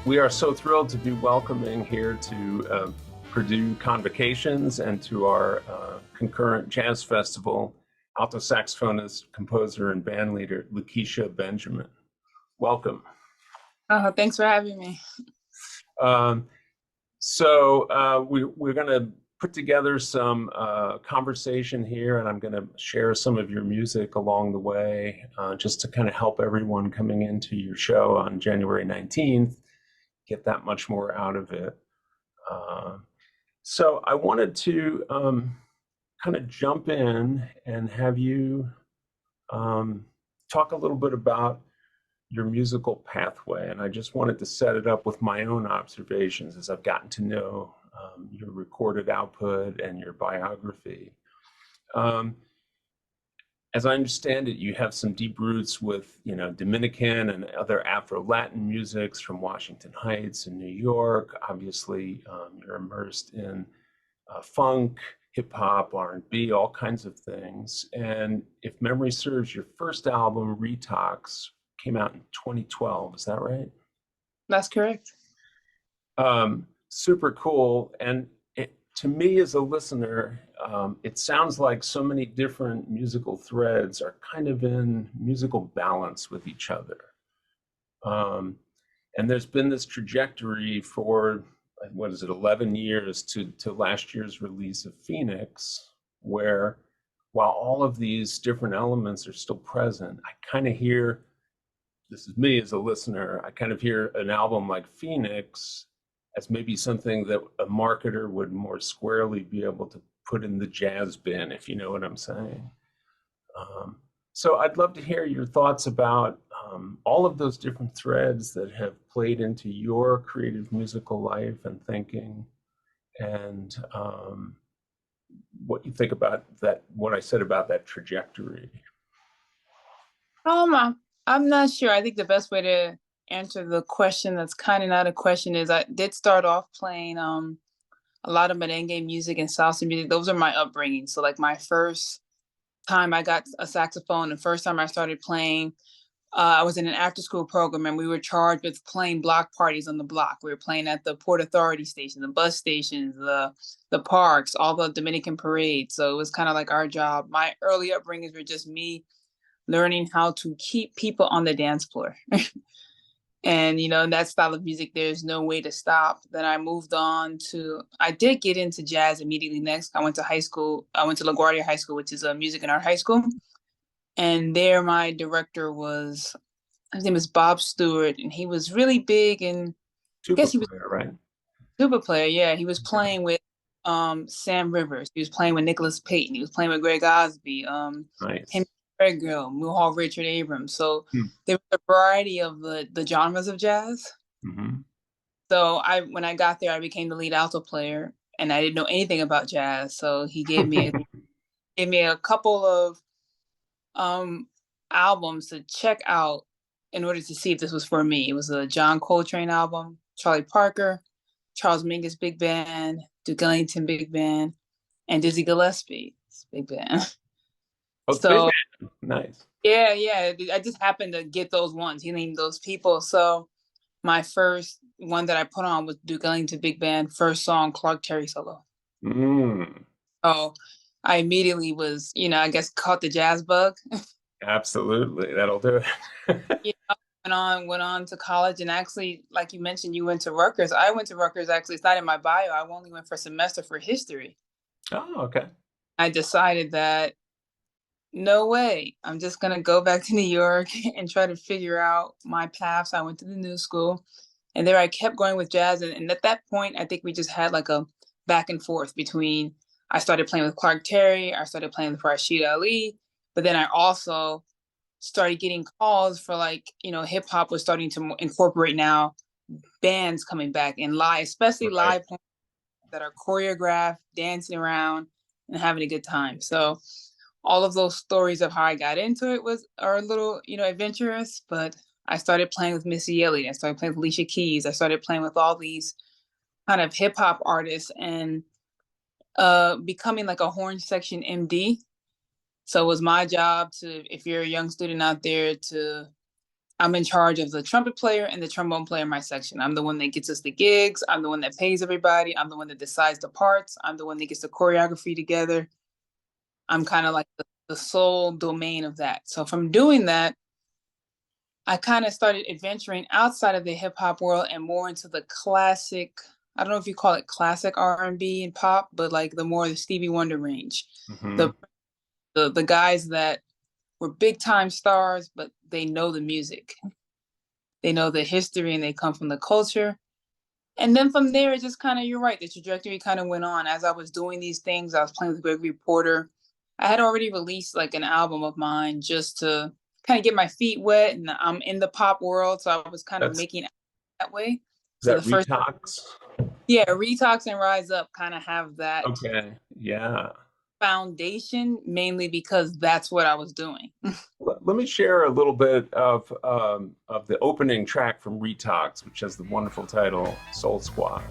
We are so thrilled to be welcoming here to Purdue Convocations and to our concurrent jazz festival, alto saxophonist, composer, and bandleader, Lakecia Benjamin. Welcome. Thanks for having me. We're going to put together some conversation here, and I'm going to share some of your music along the way, just to kind of help everyone coming into your show on January 19th get that much more out of it. So I wanted to kind of jump in and have you talk a little bit about your musical pathway. And I just wanted to set it up with my own observations as I've gotten to know your recorded output and your biography. As I understand it, you have some deep roots with, Dominican and other Afro-Latin musics from Washington Heights and New York. Obviously, you're immersed in funk, hip hop, R&B, all kinds of things. And if memory serves, your first album, Retox, came out in 2012. Is that right? That's correct. Super cool. And to me as a listener, it sounds like so many different musical threads are kind of in musical balance with each other. And there's been this trajectory for, 11 years to last year's release of Phoenix, where while all of these different elements are still present, I kind of hear, this is me as a listener, I kind of hear an album like Phoenix as maybe something that a marketer would more squarely be able to put in the jazz bin, if you know what I'm saying. So I'd love to hear your thoughts about all of those different threads that have played into your creative musical life and thinking, and what you think about that, what I said about that trajectory. I'm not sure. I think the best way to answer the question that's kind of not a question is I did start off playing a lot of merengue music and salsa music. Those are my upbringing. So like my first time I got a saxophone, the first time I started playing, I was in an after school program and we were charged with playing block parties on the block. We were playing at the Port Authority station, the bus stations, the parks, all the Dominican parades. So it was kind of like our job. My early upbringings were just me learning how to keep people on the dance floor. And, in that style of music, there's no way to stop. Then I moved on I did get into jazz immediately next. I went to high school. I went to LaGuardia High School, which is a music and art high school. And there my director his name is Bob Stewart, and he was really big. And I guess he was right? Tuba player, yeah. He was playing with Sam Rivers. He was playing with Nicholas Payton. He was playing with Greg Osby. Nice. Greg Gill, Mulhall, Richard Abrams. So there was a variety of the genres of jazz. Mm-hmm. So when I got there, I became the lead alto player, and I didn't know anything about jazz. So he gave me a couple of albums to check out in order to see if this was for me. It was a John Coltrane album, Charlie Parker, Charles Mingus Big Band, Duke Ellington Big Band, and Dizzy Gillespie's Big Band. Oh, so big band. Nice. Yeah. I just happened to get those ones. He named those people. So my first one that I put on was Duke Ellington Big Band, first song, Clark Terry solo. So I immediately was, I guess caught the jazz bug. Absolutely. That'll do it. Went on to college, and actually, like you mentioned, you went to Rutgers. I went to Rutgers. Actually, it's not in my bio. I only went for a semester for history. Oh, okay. I decided that no way, I'm just going to go back to New York and try to figure out my path. So I went to the new school, and there I kept going with jazz. And at that point, I think we just had like a back and forth between, I started playing with Clark Terry, I started playing with Rashid Ali, but then I also started getting calls for hip hop was starting to incorporate now bands coming back and live, especially live that are choreographed, dancing around and having a good time. So all of those stories of how I got into it are a little, adventurous, but I started playing with Missy Elliott. I started playing with Alicia Keys. I started playing with all these kind of hip hop artists and becoming like a horn section MD. So it was my job if you're a young student out there, to I'm in charge of the trumpet player and the trombone player in my section. I'm the one that gets us the gigs. I'm the one that pays everybody. I'm the one that decides the parts. I'm the one that gets the choreography together. I'm kind of like the sole domain of that. So from doing that, I kind of started adventuring outside of the hip hop world and more into the classic. I don't know if you call it classic R&B and pop, but like the Stevie Wonder range. Mm-hmm. The guys that were big time stars, but they know the music. They know the history and they come from the culture. And then from there, it just kind of, you're right, the trajectory kind of went on. As I was doing these things, I was playing with Gregory Porter. I had already released like an album of mine just to kind of get my feet wet. And I'm in the pop world. So I was kind of That's, making it that way. is So that the first, Retox? yeah, Retox and Rise Up kind of have that Okay. Yeah. foundation, mainly because that's what I was doing. Let me share a little bit of the opening track from Retox, which has the wonderful title Soul Squad.